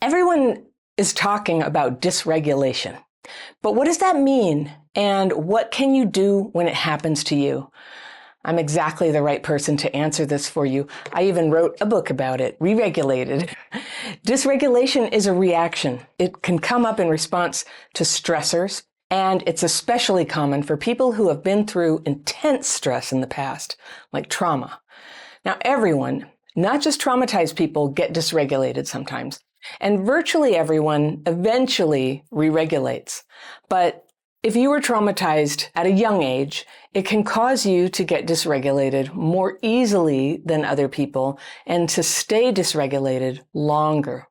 Everyone is talking about dysregulation, but what does that mean? And what can you do when it happens to you? I'm exactly the right person to answer this for you. I even wrote a book about it, Re-regulated. Dysregulation is a reaction. It can come up in response to stressors, and it's especially common for people who have been through intense stress in the past, like trauma. Now, everyone, not just traumatized people, get dysregulated sometimes. And virtually everyone eventually re-regulates. But if you were traumatized at a young age, it can cause you to get dysregulated more easily than other people and to stay dysregulated longer.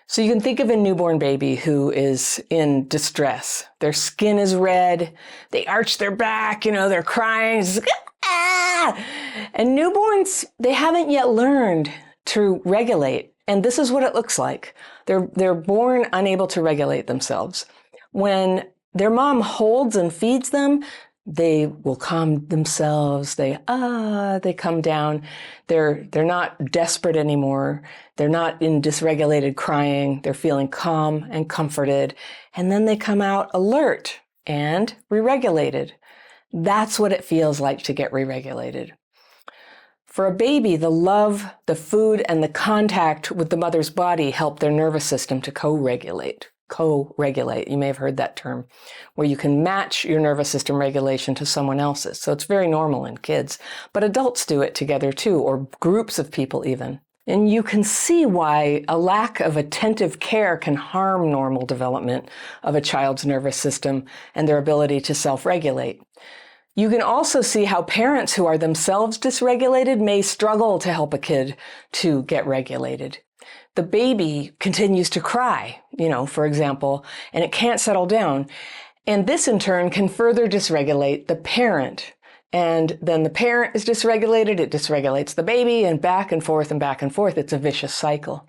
So you can think of a newborn baby who is in distress. Their skin is red, they arch their back, they're crying, ah! And newborns, they haven't yet learned to regulate. And this is what it looks like. They're born unable to regulate themselves. When their mom holds and feeds them, they will calm themselves. They come down. They're not desperate anymore. They're not in dysregulated crying. They're feeling calm and comforted. And then they come out alert and re-regulated. That's what it feels like to get re-regulated. For a baby, the love, the food, and the contact with the mother's body help their nervous system to co-regulate. Co-regulate, you may have heard that term, where you can match your nervous system regulation to someone else's. So it's very normal in kids, but adults do it together too, or groups of people even. And you can see why a lack of attentive care can harm normal development of a child's nervous system and their ability to self-regulate. You can also see how parents who are themselves dysregulated may struggle to help a kid to get regulated. The baby continues to cry, for example, and it can't settle down. And this in turn can further dysregulate the parent. And then the parent is dysregulated, it dysregulates the baby, and back and forth and back and forth. It's a vicious cycle.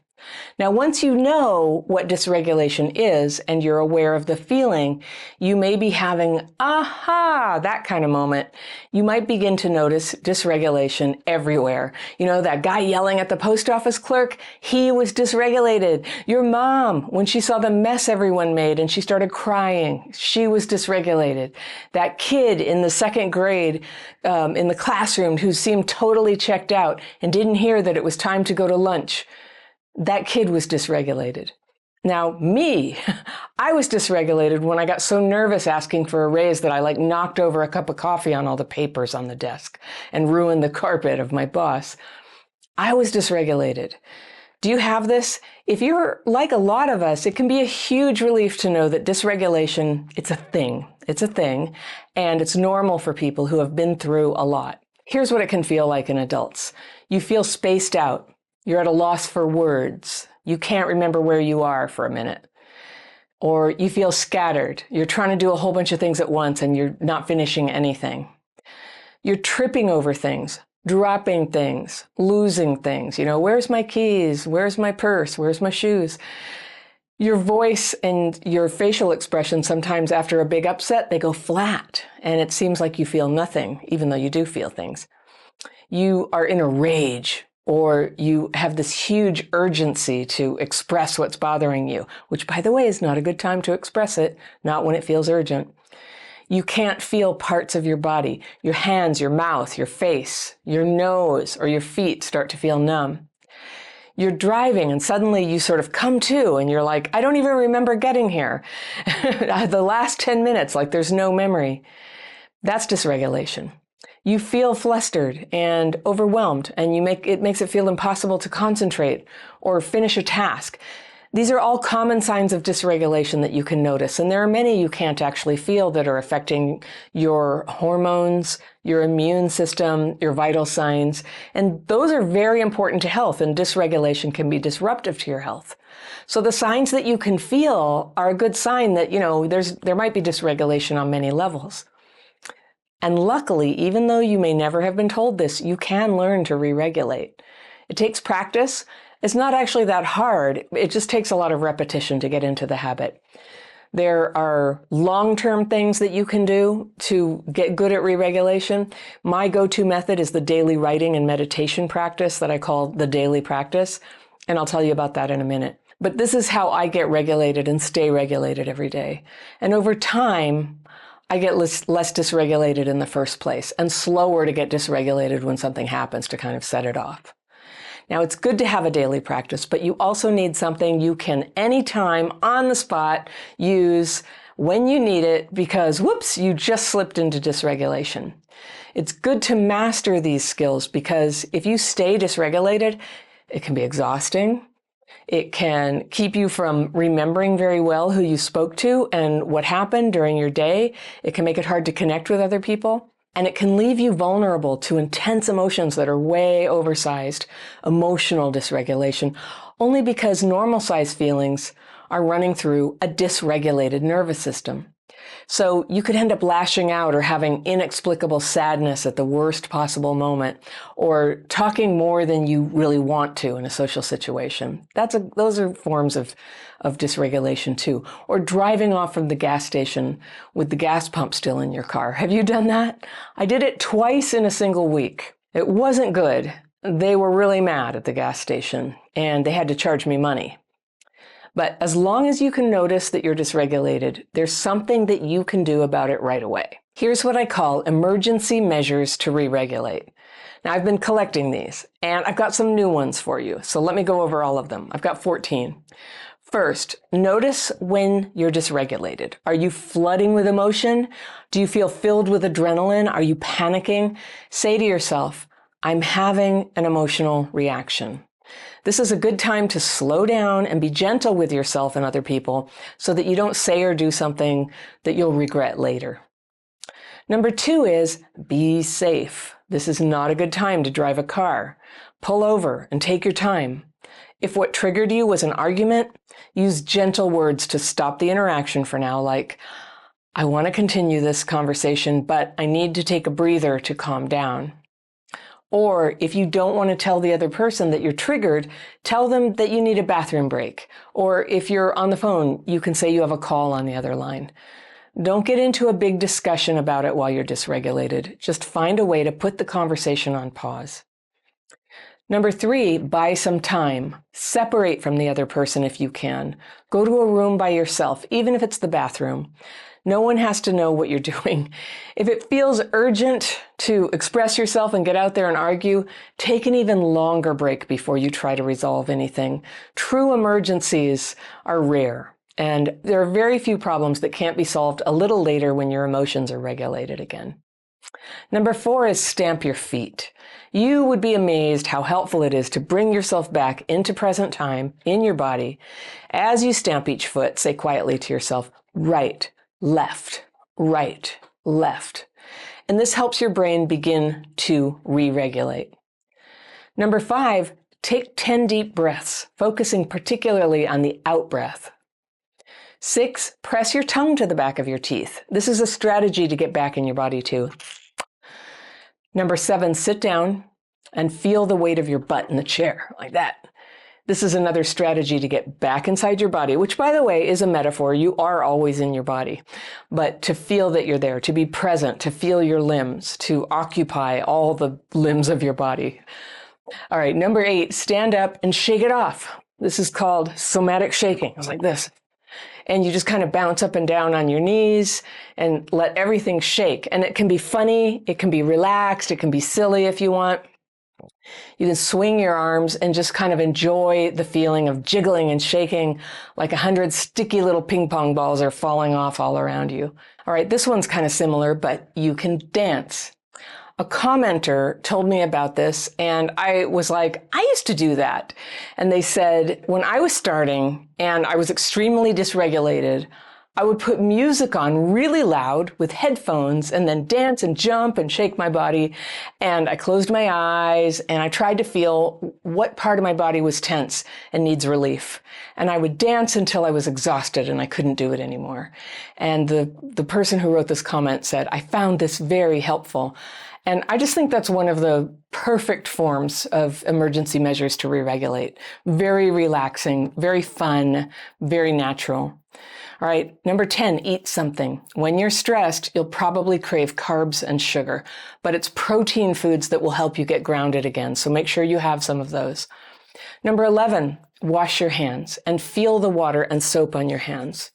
Now, once you know what dysregulation is and you're aware of the feeling, you may be having, that kind of moment. You might begin to notice dysregulation everywhere. That guy yelling at the post office clerk, he was dysregulated. Your mom, when she saw the mess everyone made and she started crying, she was dysregulated. That kid in the second grade in the classroom who seemed totally checked out and didn't hear that it was time to go to lunch. That kid was dysregulated. Now, me, I was dysregulated when I got so nervous asking for a raise that I knocked over a cup of coffee on all the papers on the desk and ruined the carpet of my boss. I was dysregulated. Do you have this? If you're like a lot of us, it can be a huge relief to know that dysregulation, it's a thing. It's a thing, and it's normal for people who have been through a lot. Here's what it can feel like in adults. You feel spaced out. You're at a loss for words. You can't remember where you are for a minute. Or you feel scattered. You're trying to do a whole bunch of things at once and you're not finishing anything. You're tripping over things, dropping things, losing things. Where's my keys? Where's my purse? Where's my shoes? Your voice and your facial expression sometimes after a big upset, they go flat and it seems like you feel nothing, even though you do feel things. You are in a rage. Or you have this huge urgency to express what's bothering you, which, by the way, is not a good time to express it, not when it feels urgent. You can't feel parts of your body. Your hands, your mouth, your face, your nose, or your feet start to feel numb. You're driving and suddenly you sort of come to and you're like, I don't even remember getting here. The last 10 minutes, there's no memory. That's dysregulation. You feel flustered and overwhelmed, and it makes it feel impossible to concentrate or finish a task. These are all common signs of dysregulation that you can notice, and there are many you can't actually feel that are affecting your hormones, your immune system, your vital signs, and those are very important to health, and dysregulation can be disruptive to your health. So the signs that you can feel are a good sign that, there might be dysregulation on many levels. And luckily, even though you may never have been told this, you can learn to re-regulate. It takes practice. It's not actually that hard. It just takes a lot of repetition to get into the habit. There are long-term things that you can do to get good at re-regulation. My go-to method is the daily writing and meditation practice that I call the daily practice, and I'll tell you about that in a minute. But this is how I get regulated and stay regulated every day. And over time, I get less dysregulated in the first place and slower to get dysregulated when something happens to kind of set it off. Now, it's good to have a daily practice, but you also need something you can anytime on the spot use when you need it because, whoops, you just slipped into dysregulation. It's good to master these skills because if you stay dysregulated, it can be exhausting. It can keep you from remembering very well who you spoke to and what happened during your day. It can make it hard to connect with other people. And it can leave you vulnerable to intense emotions that are way oversized, emotional dysregulation, only because normal-sized feelings are running through a dysregulated nervous system. So you could end up lashing out or having inexplicable sadness at the worst possible moment, or talking more than you really want to in a social situation. Those are forms of dysregulation too. Or driving off from the gas station with the gas pump still in your car. Have you done that? I did it twice in a single week. It wasn't good. They were really mad at the gas station and they had to charge me money. But as long as you can notice that you're dysregulated, there's something that you can do about it right away. Here's what I call emergency measures to re-regulate. Now, I've been collecting these, and I've got some new ones for you. So let me go over all of them. I've got 14. First, notice when you're dysregulated. Are you flooding with emotion? Do you feel filled with adrenaline? Are you panicking? Say to yourself, I'm having an emotional reaction. This is a good time to slow down and be gentle with yourself and other people so that you don't say or do something that you'll regret later. Number 2 is be safe. This is not a good time to drive a car. Pull over and take your time. If what triggered you was an argument, use gentle words to stop the interaction for now, like, I want to continue this conversation, but I need to take a breather to calm down. Or if you don't want to tell the other person that you're triggered, tell them that you need a bathroom break. Or if you're on the phone, you can say you have a call on the other line. Don't get into a big discussion about it while you're dysregulated. Just find a way to put the conversation on pause. Number 3, buy some time. Separate from the other person if you can. Go to a room by yourself, even if it's the bathroom. No one has to know what you're doing. If it feels urgent to express yourself and get out there and argue, take an even longer break before you try to resolve anything. True emergencies are rare, and there are very few problems that can't be solved a little later when your emotions are regulated again. Number 4 is stamp your feet. You would be amazed how helpful it is to bring yourself back into present time in your body. As you stamp each foot, say quietly to yourself, right, left, right, left. And this helps your brain begin to re-regulate. Number 5, take 10 deep breaths, focusing particularly on the out breath. 6, press your tongue to the back of your teeth. This is a strategy to get back in your body too. Number 7, sit down and feel the weight of your butt in the chair, like that. This is another strategy to get back inside your body, which, by the way, is a metaphor. You are always in your body. But to feel that you're there, to be present, to feel your limbs, to occupy all the limbs of your body. All right, number 8, stand up and shake it off. This is called somatic shaking. It's like this. And you just kind of bounce up and down on your knees and let everything shake. And it can be funny, it can be relaxed, it can be silly if you want. You can swing your arms and just kind of enjoy the feeling of jiggling and shaking like 100 sticky little ping pong balls are falling off all around you. All right, this one's kind of similar, but you can dance. A commenter told me about this and I was like, I used to do that. And they said, when I was starting and I was extremely dysregulated, I would put music on really loud with headphones and then dance and jump and shake my body. And I closed my eyes and I tried to feel what part of my body was tense and needs relief. And I would dance until I was exhausted and I couldn't do it anymore. And the person who wrote this comment said, I found this very helpful. And I just think that's one of the perfect forms of emergency measures to re-regulate. Very relaxing, very fun, very natural. All right, number 10, eat something. When you're stressed, you'll probably crave carbs and sugar, but it's protein foods that will help you get grounded again, so make sure you have some of those. Number 11, wash your hands and feel the water and soap on your hands.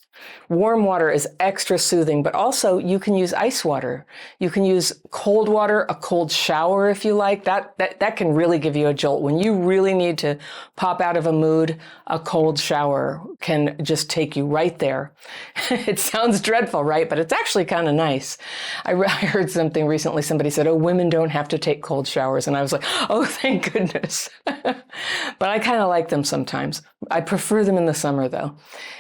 Warm water is extra soothing, but also you can use ice water. You can use cold water, a cold shower if you like. That can really give you a jolt. When you really need to pop out of a mood, a cold shower can just take you right there. It sounds dreadful, right? But it's actually kind of nice. I heard something recently. Somebody said, oh, women don't have to take cold showers. And I was like, oh, thank goodness. But I kind of like them sometimes. I prefer them in the summer, though.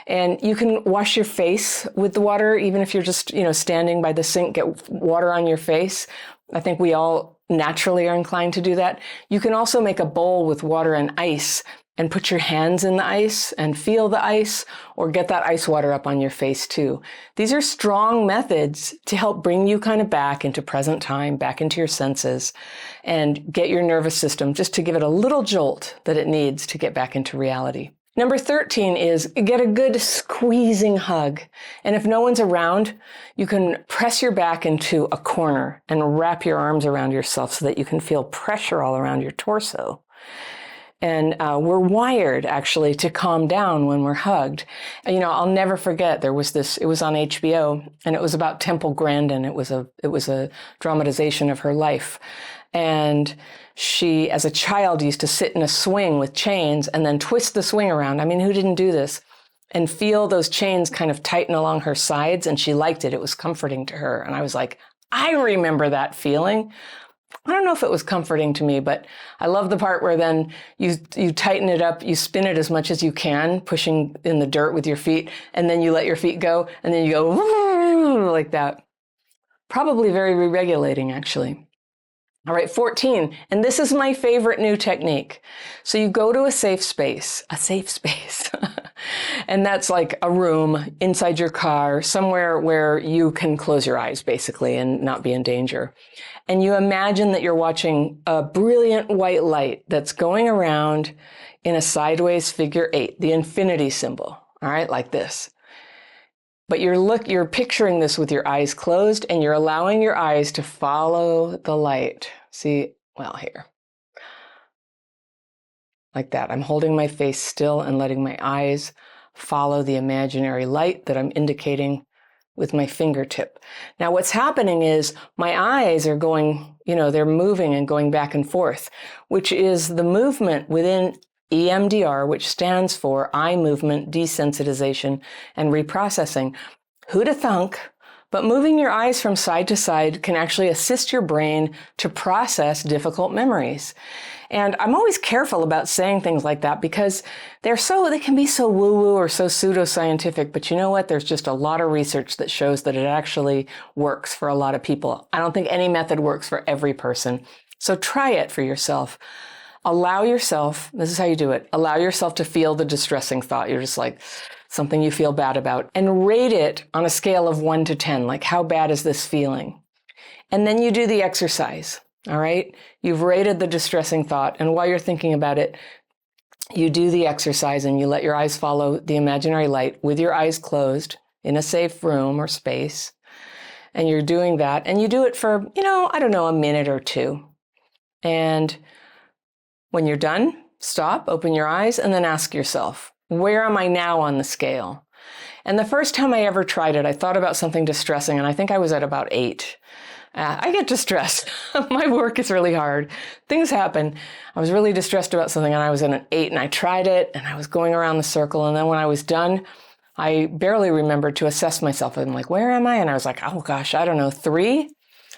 And you can wash your face with the water, even if you're just, standing by the sink, get water on your face. I think we all naturally are inclined to do that. You can also make a bowl with water and ice and put your hands in the ice and feel the ice, or get that ice water up on your face too. These are strong methods to help bring you kind of back into present time, back into your senses, and get your nervous system just to give it a little jolt that it needs to get back into reality. Number 13 is get a good squeezing hug. And if no one's around, you can press your back into a corner and wrap your arms around yourself so that you can feel pressure all around your torso. And we're wired, actually, to calm down when we're hugged. I'll never forget, it was on HBO, and it was about Temple Grandin. It was a dramatization of her life. And she, as a child, used to sit in a swing with chains and then twist the swing around. I mean, who didn't do this? And feel those chains kind of tighten along her sides, and she liked it. It was comforting to her. And I was like, I remember that feeling. I don't know if it was comforting to me, but I love the part where then you tighten it up, you spin it as much as you can, pushing in the dirt with your feet, and then you let your feet go, and then you go like that. Probably very re-regulating, actually. All right, 14, and this is my favorite new technique. So you go to a safe space, and that's like a room inside your car, somewhere where you can close your eyes, basically, and not be in danger. And you imagine that you're watching a brilliant white light that's going around in a sideways figure 8, the infinity symbol, all right, like this. But you're picturing this with your eyes closed, and you're allowing your eyes to follow the light. See, well, here. Like that. I'm holding my face still and letting my eyes follow the imaginary light that I'm indicating with my fingertip. Now, what's happening is my eyes are going, they're moving and going back and forth, which is the movement within EMDR, which stands for eye movement desensitization and reprocessing. Who'da thunk? But moving your eyes from side to side can actually assist your brain to process difficult memories. And I'm always careful about saying things like that because they can be so woo-woo or so pseudoscientific, but you know what? There's just a lot of research that shows that it actually works for a lot of people. I don't think any method works for every person. So try it for yourself. Allow yourself, this is how you do it, allow yourself to feel the distressing thought. You're just like, something you feel bad about, and rate it on a scale of 1 to 10, like how bad is this feeling? And then you do the exercise, all right? You've rated the distressing thought, and while you're thinking about it, you do the exercise and you let your eyes follow the imaginary light with your eyes closed in a safe room or space. And you're doing that, and you do it for, a minute or two. And when you're done, stop, open your eyes, and then ask yourself, where am I now on the scale? And the first time I ever tried it, I thought about something distressing, and I think I was at about 8. I get distressed. My work is really hard. Things happen. I was really distressed about something, and I was at an 8, and I tried it, and I was going around the circle, and then when I was done, I barely remembered to assess myself. I'm like, where am I? And I was like, oh gosh, I don't know, 3?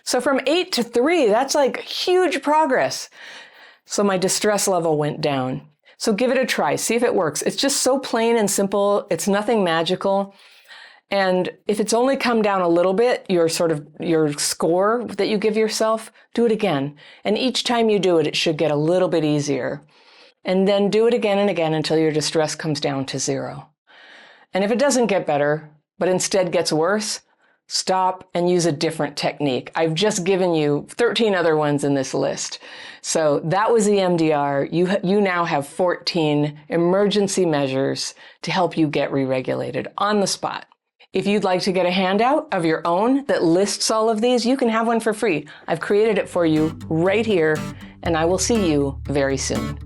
So from 8 to 3, that's like huge progress. So my distress level went down. So give it a try, see if it works. It's just so plain and simple. It's nothing magical. And if it's only come down a little bit, your score that you give yourself, do it again. And each time you do it, it should get a little bit easier. And then do it again and again until your distress comes down to 0. And if it doesn't get better, but instead gets worse, stop and use a different technique. I've just given you 13 other ones in this list. So that was EMDR. You now have 14 emergency measures to help you get re-regulated on the spot. If you'd like to get a handout of your own that lists all of these, you can have one for free. I've created it for you right here, and I will see you very soon.